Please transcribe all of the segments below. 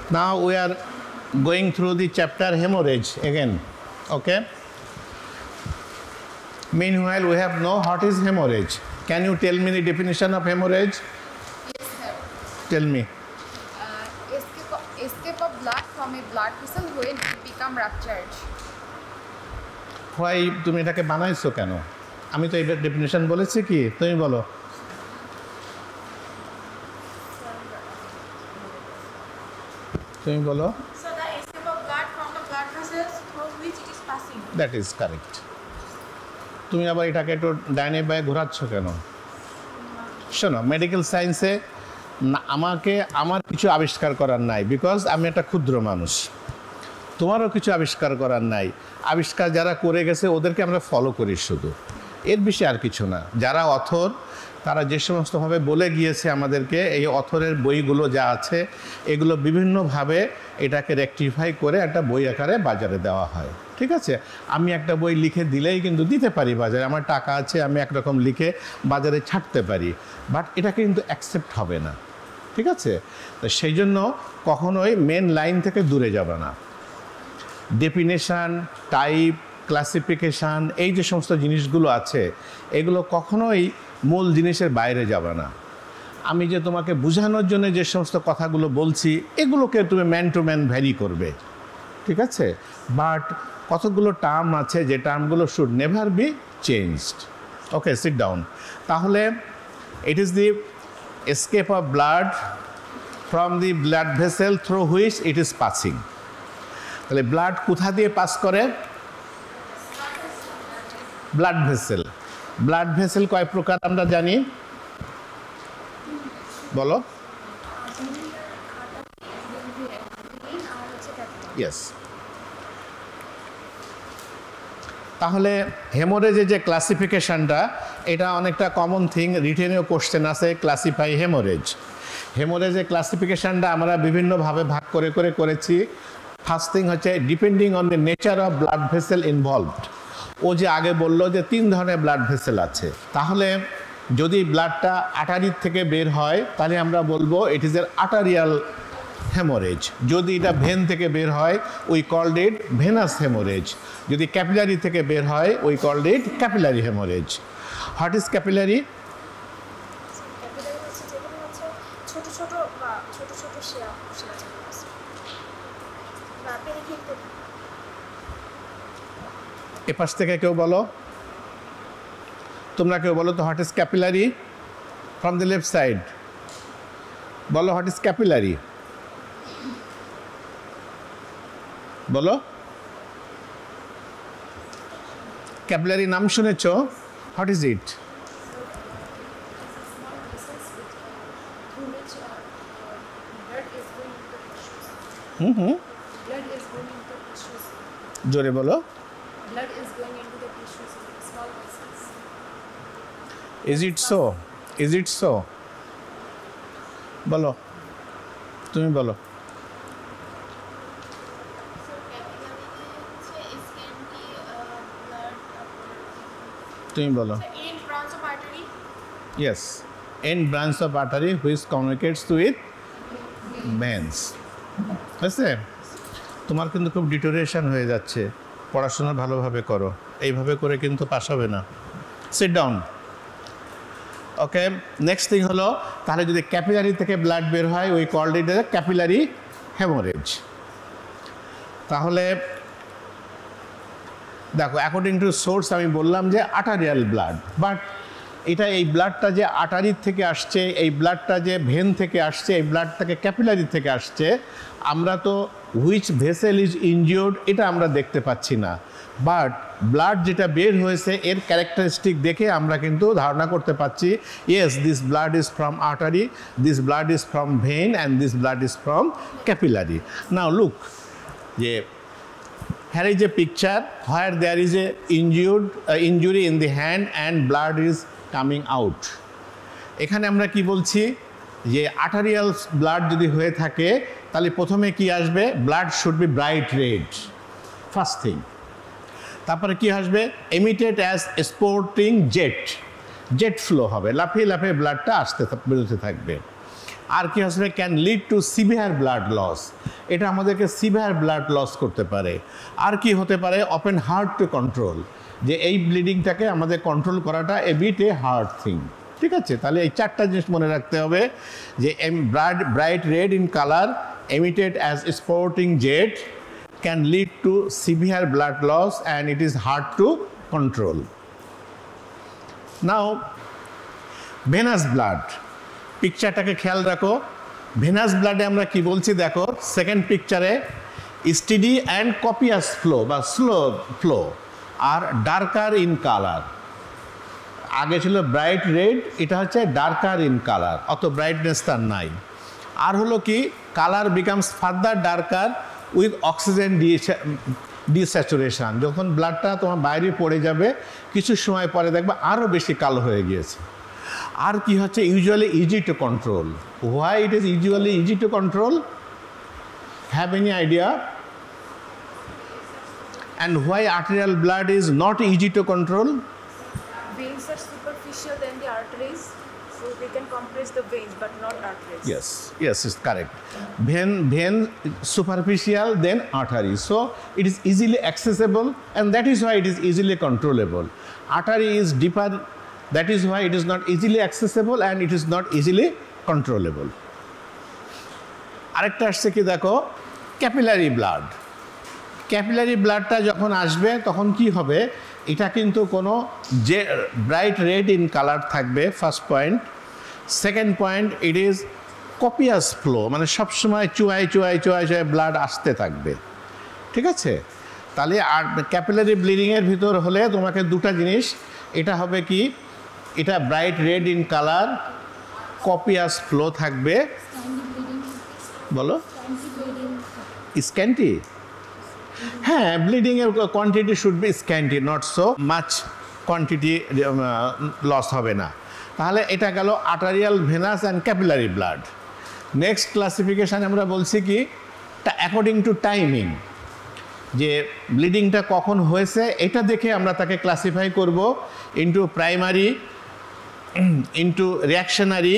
Now we are going through the chapter hemorrhage again. Okay. Meanwhile, we have know what is hemorrhage. Can you tell me the definition of hemorrhage? Yes, sir. Tell me. Escape of blood from a blood vessel when it become ruptured. Why তুমি এটাকে বানাইছো কেন? আমি তো এর definition বলেছি কি? তুমি বলো। তুমি বলো। So the escape of blood from the blood vessels through which it is passing. That is correct. তুমি আবার এটাকে একটু ডাইনে বায়ে ঘোরাচ্ছ কেন? শোনো, মেডিকেল সায়েন্সে আমার কিছু আবিষ্কার করার নাই, বিকজ আমি একটা ক্ষুদ্র মানুষ। তোমারও কিছু আবিষ্কার করার নাই। আবিষ্কার যারা করে গেছে ওদেরকে আমরা ফলো করি শুধু, এর বিষয়ে আর কিছু না। যারা অথর তারা যে সমস্তভাবে বলে গিয়েছে আমাদেরকে, এই অথরের বইগুলো যা আছে এগুলো বিভিন্নভাবে এটাকে রেকটিফাই করে একটা বই আকারে বাজারে দেওয়া হয়। ঠিক আছে, আমি একটা বই লিখে দিলেই কিন্তু দিতে পারি বাজারে, আমার টাকা আছে, আমি একরকম লিখে বাজারে ছাড়তে পারি, বাট এটা কিন্তু অ্যাকসেপ্ট হবে না। ঠিক আছে, তো সেই জন্য কখনোই মেন লাইন থেকে দূরে যাবে না। ডেফিনেশান, টাইপ, ক্লাসিফিকেশান, এই যে সমস্ত জিনিসগুলো আছে এগুলো কখনোই মূল জিনিসের বাইরে যাবে না। আমি যে তোমাকে বোঝানোর জন্য যে সমস্ত কথাগুলো বলছি এগুলোকে তুমি ম্যান টু ম্যান ভ্যারি করবে। ঠিক আছে, বাট কতগুলো টার্ম আছে যে টার্মগুলো should never be changed. Okay, sit down. তাহলে it is the escape of blood from the blood vessel through which it is passing. তাহলে ব্লাড কোথা দিয়ে পাস করে? Blood vessel. ব্লাড ভেসেল কয় প্রকার আমরা জানি? বলো। ইয়েস। তাহলে হেমোরেজের যে ক্লাসিফিকেশানটা এটা অনেকটা কমন থিং, রিটেনেও কোশ্চেন আছে, ক্লাসিফাই হেমোরেজ। হেমোরেজের ক্লাসিফিকেশানটা আমরা বিভিন্নভাবে ভাগ করে করেছি। ফার্স্ট থিং হচ্ছে depending on the nature of blood vessel involved. ও যে আগে বললো যে 3 ধরনের ব্লাড ভেসেল আছে, তাহলে যদি ব্লাডটা আর্টারির থেকে বের হয় তাহলে আমরা বলবো it is uh arterial haemorrhage. যদি এটা ভেন থেকে বের হয় we called it venous haemorrhage. যদি ক্যাপিলারি থেকে বের হয় we called it capillary haemorrhage. What is capillary? এপাশ থেকে কেউ বলো, তোমরা কেউ বলো তো what is capillary? From the left side বলো হোয়াট ইজ ক্যাপিলারি, বলো। ক্যাপিলারি নাম শুনেছ? What is it? জোরে বলো। Blood is going into the tissues, small vessels. Is it so? Is it so? বলো, তুমি বলো। তুমি বলো। End branch of artery. Yes, end branch of artery which communicates with veins. বুঝলে? তোমার কিন্তু খুব ডিটোরিয়েশন হয়ে যাচ্ছে, পড়াশোনা ভালোভাবে করো, এইভাবে করে কিন্তু পাস হবে না। Sit down. Okay, next thing হলো, তাহলে যদি ক্যাপিলারি থেকে ব্লাড বের হয় ওই কল্ড ইট ক্যাপিলারি হেমোরেজ। তাহলে দেখো, অ্যাকর্ডিং টু সোর্স আমি বললাম যে আর্টারিয়াল ব্লাড, বাট এটা এই ব্লাডটা যে আর্টারির থেকে আসছে, এই ব্লাডটা যে ভেন থেকে আসছে, এই ব্লাডটাকে ক্যাপিলারি থেকে আসছে, আমরা তো হুইচ ভেসেল ইজ ইনজিওর্ড এটা আমরা দেখতে পাচ্ছি না, বাট ব্লাড যেটা বের হয়েছে এর ক্যারেক্টারিস্টিক দেখে আমরা কিন্তু ধারণা করতে পারছি, yes this blood is from artery, this blood is from vein and this blood is from capillary. Now look, যে here is a picture where there is a injury in the hand and blood is coming out. এখানে আমরা কি বলছি, যে arterial blood যদি হয়ে থাকে তাহলে প্রথমে কি আসবে? Blood should be bright red, first thing. তারপরে কি আসবে? Emitted as sporting jet, jet flow হবে, লাফিয়ে লাফিয়ে ব্লাডটা আসতে বেরোতে থাকবে। আর কি আসবে can lead to severe blood loss, এটা আমাদেরকে সিভিয়ার ব্লাড লস করতে পারে। আর কি হতে পারে ওপেন হার্ট টু কন্ট্রোল, যে এই ব্লিডিংটাকে আমাদের কন্ট্রোল করাটা a bit a hard thing. ঠিক আছে, তাহলে এই চারটা জিনিস মনে রাখতে হবে যে bright red in colour emitted as spouting jet can lead to severe blood loss and it is hard to control. Now venous blood পিকচারটাকে খেয়াল রাখো, ভেনাস ব্লাডে আমরা কি বলছি দেখো, সেকেন্ড পিকচারে স্টেডি অ্যান্ড কপিয়াস ফ্লো বা স্লো ফ্লো আর ডার্কার ইন কালার। আগে ছিল ব্রাইট রেড, এটা হচ্ছে ডার্কার ইন কালার, অত ব্রাইটনেস তার নাই। আর হলো কি colour becomes further darker with oxygen desaturation, যখন ব্লাডটা তোমার বাইরে পড়ে যাবে কিছু সময় পরে দেখবে আরও বেশি কালো হয়ে গিয়েছে। আর কি হচ্ছে usually easy to control. Why it is usually easy to control? Have any idea? And why arterial blood is not easy to control? Veins are superficial than the arteries, so they can compress the veins but not arteries. Yes, it's correct. Vein superficial, then artery. So it is easily accessible, and that is why it is easily controllable. Artery is deeper, that is why it is not easily accessible and it is not easily controllable. আরেকটা আসছে কি দেখো, capillary blood. Capillary ব্লাডটা যখন আসবে তখন কি হবে, এটা কিন্তু কোনো যে ব্রাইট রেড ইন কালার থাকবে, first point. Second point, it is কপিয়াস flow, মানে সবসময় চুয়ায় ব্লাড আসতে থাকবে। ঠিক আছে, তাহলে আর ক্যাপিলারি ব্লিডিংয়ের ভিতর হলে তোমাকে দুটা জিনিস, এটা হবে কি, এটা bright red in colour, copious flow থাকবে। বলো স্ক্যান্টি, হ্যাঁ, ব্লিডিংয়ের quantity should be scanty, not so much quantity loss হবে না। তাহলে এটা গেল arterial, venous and capillary blood. Next classification আমরা বলছি কি, অ্যাকর্ডিং টু টাইমিং, যে ব্লিডিংটা কখন হয়েছে এটা দেখে আমরা তাকে ক্লাসিফাই করব into primary, into reactionary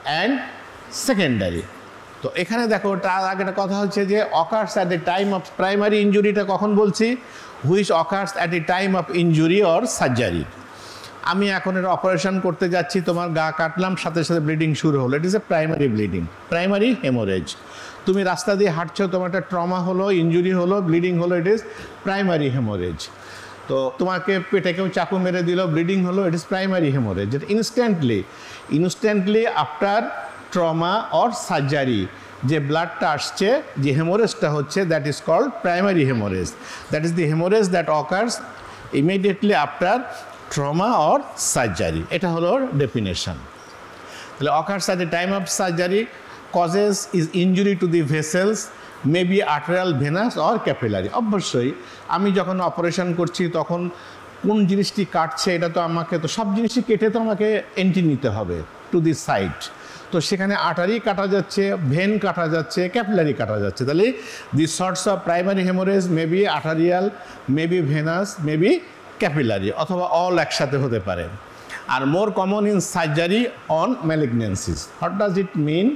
and secondary. তো এখানে দেখো তার আগে একটা কথা হচ্ছে যে occurs at the time of primary ইনজুরিটা কখন বলছি, which occurs at the time of injury or surgery. আমি এখন এটা অপারেশন করতে যাচ্ছি, তোমার গা কাটলাম, সাথে সাথে ব্লিডিং শুরু হলো, it is a primary bleeding, primary haemorrhage. তুমি রাস্তা দিয়ে হাঁটছো, তোমার একটা ট্রমা হলো, ইনজুরি হলো, ব্লিডিং হলো, ইট ইজ প্রাইমারি হেমোরেজ। তো তোমাকে পেটে কেউ চাকু মেরে দিল, ব্লিডিং হলো, ইট ইজ প্রাইমারি হেমোরেজ। যেটা instantly after trauma or surgery যে ব্লাডটা আসছে, যে হেমোরেজটা হচ্ছে, that is called primary haemorrhage. That is the haemorrhage that occurs immediately after trauma or surgery. এটা হলো ডেফিনেশন। তাহলে occurs at the time of surgery, causes is injury to the vessels, may be arterial, venous or capillary. অবশ্যই আমি যখন operation করছি তখন কোন জিনিসটি কাটছে, এটা তো আমাকে তো সব জিনিসই কেটে তো আমাকে এন্ট্রি নিতে হবে টু দি সাইট। তো সেখানে আর্টারি কাটা যাচ্ছে, ভেন কাটা যাচ্ছে, ক্যাপিলারি কাটা যাচ্ছে। তাহলে the sorts of primary haemorrhage may be arterial, may be venous, may be capillary, অথবা অল একসাথে হতে পারে। আর more common in surgery on malignancies. What does it mean?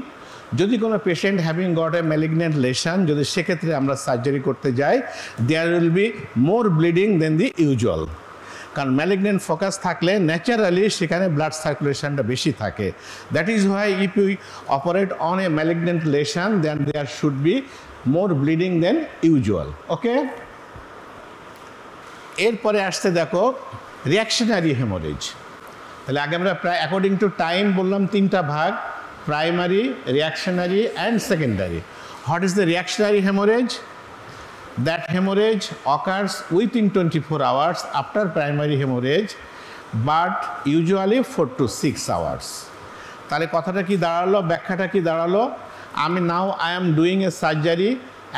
যদি কোনো patient having got a malignant lesion, যদি সেক্ষেত্রে আমরা সার্জারি করতে যাই, there will be more bleeding than the usual. কারণ ম্যালিগনেন্ট ফোকাস থাকলে ন্যাচারালি সেখানে ব্লাড সার্কুলেশনটা বেশি থাকে। That is why if you operate on a malignant lesion, then there should be more bleeding than usual. Okay, এরপরে আসতে দেখো reactionary haemorrhage. তাহলে আগে আমরা প্রায় অ্যাকর্ডিং টু টাইম বললাম তিনটা ভাগ, primary, reactionary and secondary. What is the reactionary haemorrhage? That hemorrhage occurs within 24 hours after primary hemorrhage, but usually 4 to 6 hours. তাহলে কথাটা কি দাঁড়ালো, ব্যাখ্যাটা কি দাঁড়ালো? আমি নাও I am doing a surgery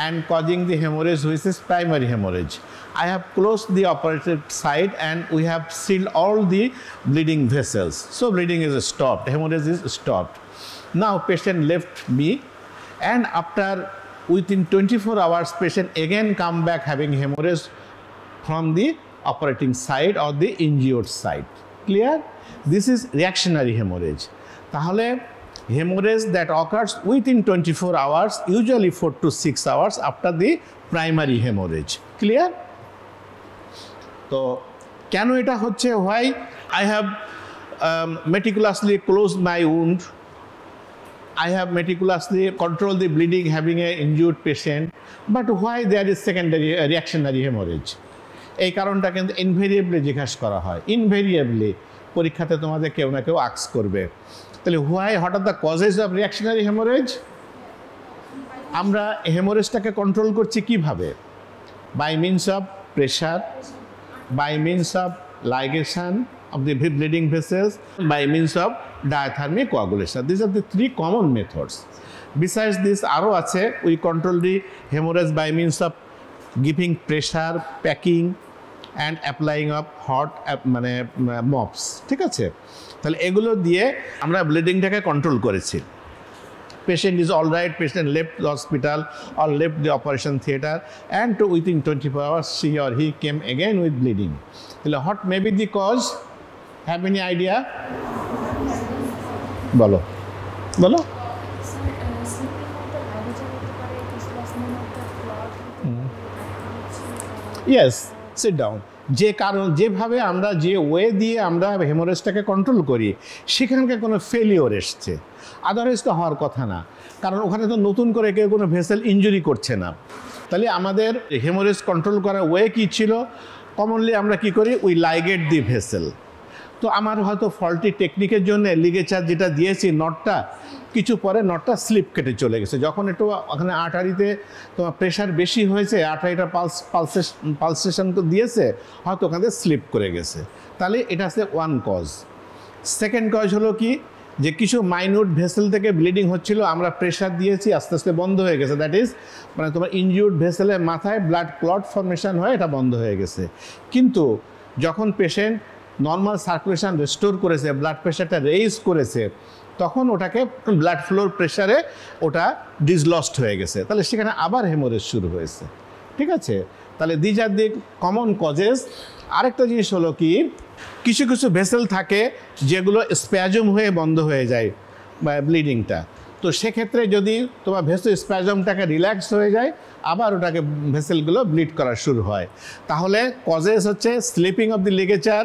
and causing the hemorrhage which is primary hemorrhage. I have closed the operated site and we have sealed all the bleeding vessels. So bleeding is stopped, hemorrhage is stopped. Now patient left me, and after within 24 hours patient again come back having hemorrhage from the operating site or the injured site. Clear? This is reactionary hemorrhage. তাহলে hemorrhage that occurs within 24 hours, usually 4 to 6 hours after the primary hemorrhage. Clear? তো কেন এটা হচ্ছে? why I have meticulously closed my wound, I have meticulously controlled the bleeding having an injured patient, but why there is secondary reactionary hemorrhage? এই কারণটা কিন্তু invariably জিজ্ঞাসা করা হয়, ইনভেরিয়েবলি পরীক্ষাতে তোমাদের কেউ না কেউ আস্ক করবে। তাহলে why what are the causes of reactionary haemorrhage? আমরা হেমোরেজটাকে কন্ট্রোল করছি কিভাবে? By means of pressure, by means of ligation of the bleeding vessels, by means of diathermic coagulation. These are the three common methods. Besides this, aro ache, we control the hemorrhage by means of giving pressure, packing and applying of hot mops. ঠিক আছে? তাহলে এগুলো দিয়ে আমরা ব্লিডিংটাকে control করেছি। Patient is all right, patient left the hospital or left the operation theatre, and within 24 hours she or he came again with bleeding. What may be the cause? Have any idea? বলো বলো। Yes, sit down. যে কারণ যেভাবে আমরা যে way দিয়ে আমরা হেমোরেজটাকে কন্ট্রোল করি সেখানকার কোনো ফেলিওর এসছে, আদারওয়াইজ তো হওয়ার কথা না, কারণ ওখানে তো নতুন করে কেউ কোনো ভেসেল ইনজুরি করছে না। তাহলে আমাদের হেমোরেজ কন্ট্রোল করার ওয়ে কী ছিল? কমনলি আমরা কি করি? We ligate the vessel. তো আমার হয়তো ফল্টি টেকনিকের জন্য লিগেচার যেটা দিয়েছি নটটা, কিছু পরে নটটা স্লিপ কেটে চলে গেছে। যখন একটু ওখানে আর্টারিতে তোমার প্রেশার বেশি হয়েছে, আর্টারিটা পালসেশন দিয়েছে, হয়তো ওখান থেকে স্লিপ করে গেছে। তাহলে এটা আছে ওয়ান কজ। সেকেন্ড কজ হলো কি, যে কিছু মাইনিউট ভেসেল থেকে ব্লিডিং হচ্ছিল, আমরা প্রেশার দিয়েছি, আস্তে আস্তে বন্ধ হয়ে গেছে। দ্যাট ইজ মানে তোমার ইনজিউর্ড ভেসেলের মাথায় ব্লাড ক্লট ফর্মেশন হয়ে এটা বন্ধ হয়ে গেছে। কিন্তু যখন পেশেন্ট নর্মাল সার্কুলেশন রেস্টোর করেছে, ব্লাড প্রেশারটা রেইজ করেছে, তখন ওটাকে ব্লাড ফ্লোর প্রেশারে ওটা ডিসলস্ট হয়ে গেছে। তাহলে সেখানে আবার হেমোরেজ শুরু হয়েছে। ঠিক আছে? তাহলে these are the common causes. আরেকটা জিনিস হলো কি, কিছু কিছু ভেসেল থাকে যেগুলো স্প্যাজম হয়ে বন্ধ হয়ে যায় ব্লিডিংটা। তো সেক্ষেত্রে যদি তোমার ভেসেল স্প্যাজমটাকে রিল্যাক্স হয়ে যায়, আবার ওটাকে ভেসেলগুলো ব্লিড করা শুরু হয়। তাহলে কজেস হচ্ছে slipping of the ligature,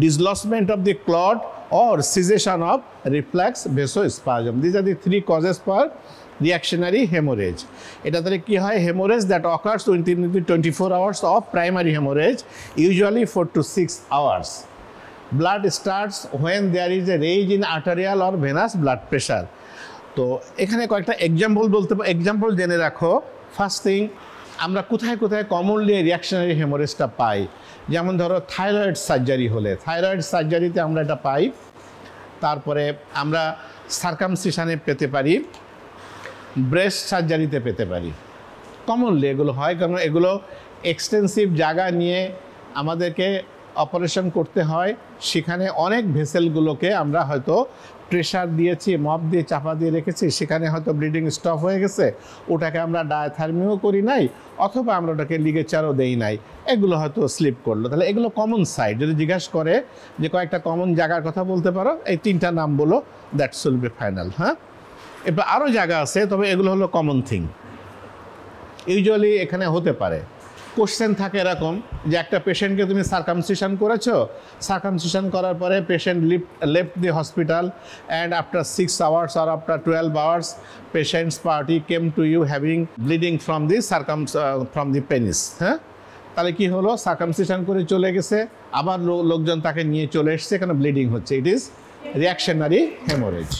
dislodgement of the clot or cessation of reflex vasospasm. These are the three causes for reactionary haemorrhage. এটা তাহলে কী হয়? Haemorrhage that occurs within 24 hours of primary haemorrhage, usually 4 to 6 hours. Blood starts when there is a rise in arterial or venous blood pressure. তো এখানে কয়েকটা example জেনে রাখো। First thing, আমরা কোথায় কোথায় কমনলি রিঅ্যাকশনারি হেমোরেজটা পাই? যেমন ধরো থাইরয়েড সার্জারি হলে, থাইরয়েড সার্জারিতে আমরা এটা পাই। তারপরে আমরা সার্কামসিশনে পেতে পারি, ব্রেস্ট সার্জারিতে পেতে পারি। কমনলি এগুলো হয়, কারণ এগুলো এক্সটেন্সিভ জায়গা নিয়ে আমাদেরকে অপারেশন করতে হয়। সেখানে অনেক ভেসেলগুলোকে আমরা হয়তো প্রেশার দিয়েছি, মপ দিয়ে চাপা দিয়ে রেখেছি, সেখানে হয়তো ব্লিডিং স্টপ হয়ে গেছে, ওটাকে আমরা ডায়াথার্মিও করি নাই, অথবা আমরা ওটাকে লিগেচারও দেই নাই, এগুলো হয়তো স্লিপ করলো। তাহলে এগুলো কমন সাইড। যদি জিজ্ঞাসা করে যে কয়েকটা কমন জায়গার কথা বলতে পারো, এই তিনটা নাম বলো, দ্যাটস উইল বি ফাইনাল। হ্যাঁ, এবার আরও জায়গা আছে, তবে এগুলো হলো কমন থিং, ইউজুয়ালি এখানে হতে পারে। কোশ্চেন থাকে এরকম যে একটা পেশেন্টকে তুমি সার্কামসিশন করেছো, সার্কামসিশন করার পরে patient left the hospital and after 6 hours or after 12 hours patients party came to you having bleeding from the penis. হ্যাঁ, তাহলে কি হলো? সার্কামসিশন করে চলে গেছে, আবার লোকজন তাকে নিয়ে চলে এসছে, এখানে ব্লিডিং হচ্ছে। It is reactionary haemorrhage.